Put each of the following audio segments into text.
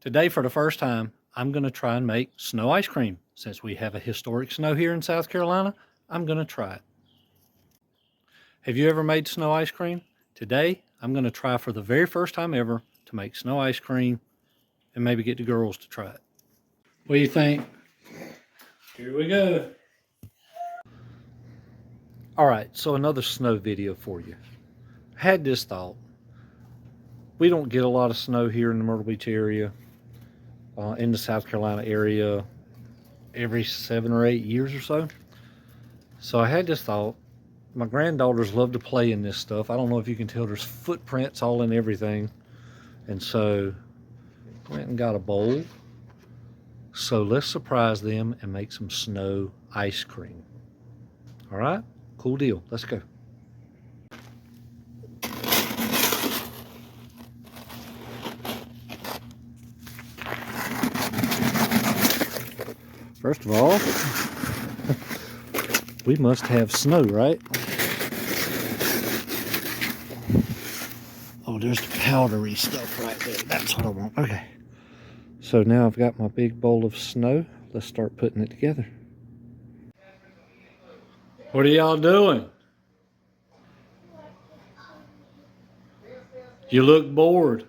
Today, for the first time, I'm going to try and make snow ice cream. Since we have a historic snow here in South Carolina, I'm going to try it. Have you ever made snow ice cream? Today, I'm going to try for the very first time ever to make snow ice cream and maybe get the girls to try it. What do you think? Here we go. All right, so another snow video for you. I had this thought. We don't get a lot of snow here in the Myrtle Beach area, in the South Carolina area, every 7 or 8 years or so. So I had this thought. My granddaughters love to play in this stuff. I don't know if you can tell, there's footprints all in everything. And so I went and got a bowl. So let's surprise them and make some snow ice cream. All right, cool deal. Let's go. First of all, we must have snow, right? Oh, there's the powdery stuff right there. That's what I want. Okay. So now I've got my big bowl of snow. Let's start putting it together. What are y'all doing? You look bored.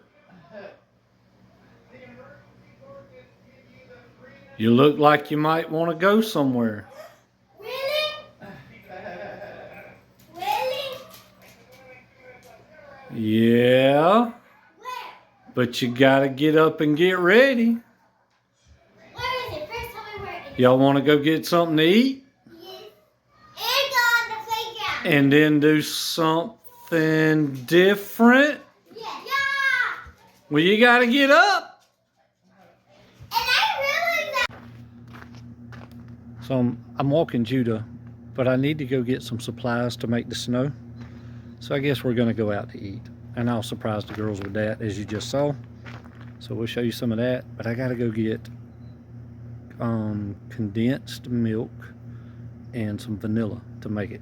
You look like you might want to go somewhere. Really? Really? Yeah. Where? But you gotta get up and get ready. Where is it? First tell me where it is. Y'all want to go get something to eat? Yes. And go on the playground. And then do something different? Yeah. Well, you gotta get up. And I realized that. So I'm walking Judah, but I need to go get some supplies to make the snow. So I guess we're gonna go out to eat. And I'll surprise the girls with that, as you just saw. So we'll show you some of that. But I gotta go get condensed milk and some vanilla to make it.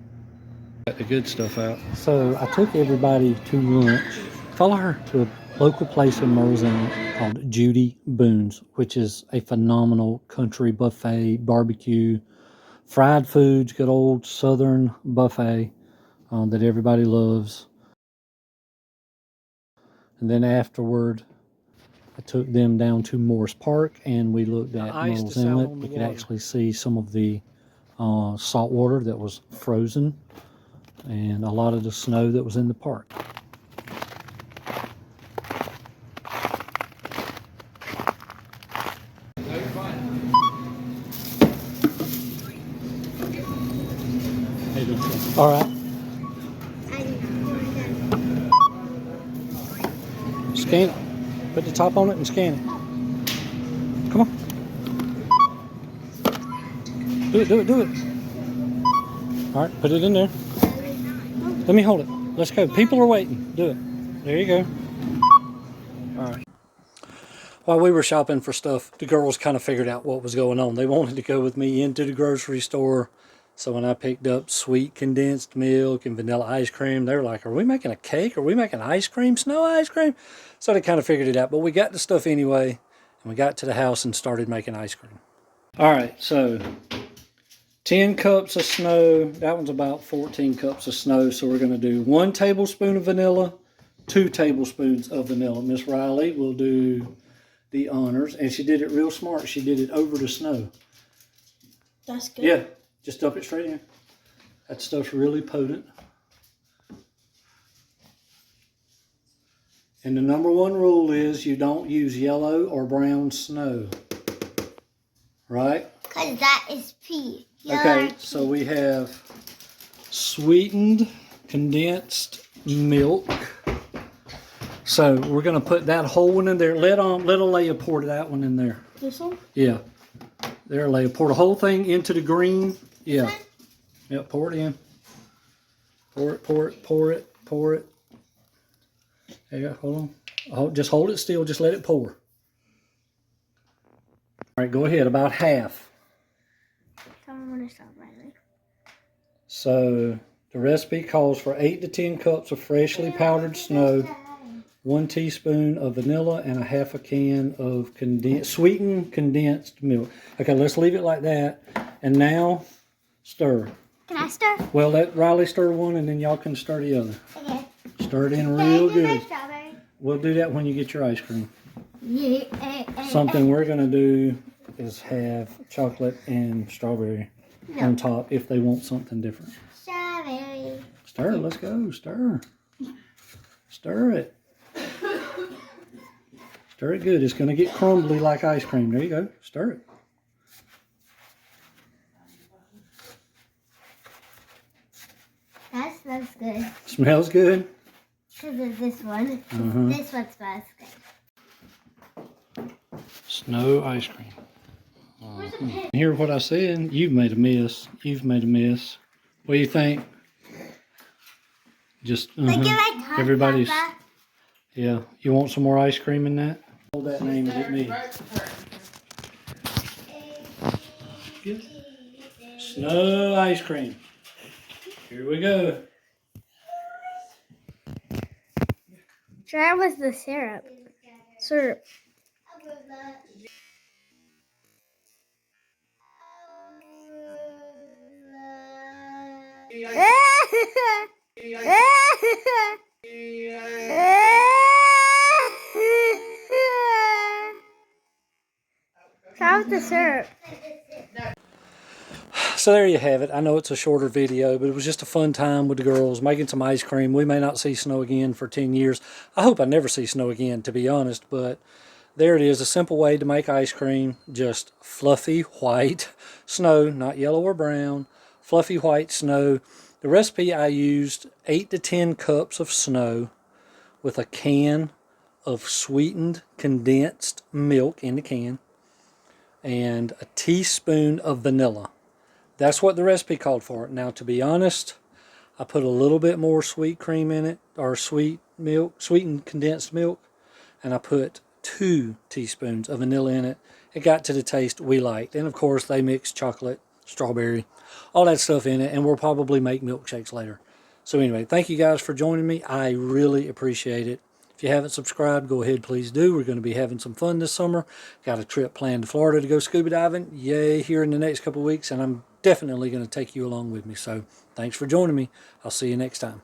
Got the good stuff out. So I took everybody to lunch. Follow her to a local place in Merle's called Judy Boone's, which is a phenomenal country buffet, barbecue, fried foods, good old southern buffet that everybody loves. And then afterward, I took them down to Morris Park and we looked at Merle's Inlet. We could actually see some of the salt water that was frozen and a lot of the snow that was in the park. All right. Scan it. Put the top on it and scan it. Come on. Do it, do it, do it. All right, put it in there. Let me hold it. Let's go. People are waiting. Do it. There you go. All right. While we were shopping for stuff, the girls kind of figured out what was going on. They wanted to go with me into the grocery store. So when I picked up sweet condensed milk and vanilla ice cream, they were like, are we making a cake? Are we making ice cream? Snow ice cream? So they kind of figured it out. But we got the stuff anyway, and we got to the house and started making ice cream. All right, so 10 cups of snow. That one's about 14 cups of snow. So we're going to do 1 tablespoon of vanilla, 2 tablespoons of vanilla. Miss Riley will do the honors, and she did it real smart. She did it over the snow. That's good. Yeah. Just dump it straight in. That stuff's really potent. And the #1 rule is you don't use yellow or brown snow. Right? Because that is pea. Okay, so we have sweetened condensed milk. So we're going to put that whole one in there. Let Alea pour that one in there. This one? Yeah. There, Alea. Pour the whole thing into the green. Yeah. Yep, pour it in. Pour it, pour it, pour it, pour it. There you go, hold on. Just hold it still, just let it pour. All right, go ahead, about half. Tell me when to stop, Riley. So, the recipe calls for 8 to 10 cups of freshly powdered snow, 1 teaspoon of vanilla, and a half a can of sweetened condensed milk. Okay, let's leave it like that. And now, stir. Can I stir? Well, let Riley stir one, and then y'all can stir the other. Okay. Stir it in real good. Strawberry? We'll do that when you get your ice cream. Yeah. Something we're going to do is have chocolate and strawberry on top if they want something different. Strawberry. Stir, let's go. Stir. Stir it. Stir it good. It's going to get crumbly like ice cream. There you go. Stir it. That smells good. Smells good? Because of this one. This one smells good. Snow ice cream. Hear what I said? You've made a mess. You've made a mess. What do you think? Just everybody's. Yeah. You want some more ice cream in that? Hold that name at me. Snow ice cream. Here we go. Try with the syrup. Syrup. Try with the syrup. So there you have it. I know it's a shorter video, but it was just a fun time with the girls making some ice cream. We may not see snow again for 10 years. I hope I never see snow again, to be honest, but there it is, a simple way to make ice cream. Just fluffy white snow, not yellow or brown. Fluffy white snow. The recipe, I used 8 to 10 cups of snow with a can of sweetened condensed milk in the can and a teaspoon of vanilla. That's what the recipe called for. Now, to be honest, I put a little bit more sweet cream in it, or sweetened condensed milk, and I put 2 teaspoons of vanilla in it. It got to the taste we liked. And of course, they mixed chocolate, strawberry, all that stuff in it, and we'll probably make milkshakes later. So anyway, thank you guys for joining me. I really appreciate it. If you haven't subscribed, go ahead, please do. We're going to be having some fun this summer. Got a trip planned to Florida to go scuba diving. Yay, here in the next couple of weeks, and I'm definitely going to take you along with me. So thanks for joining me. I'll see you next time.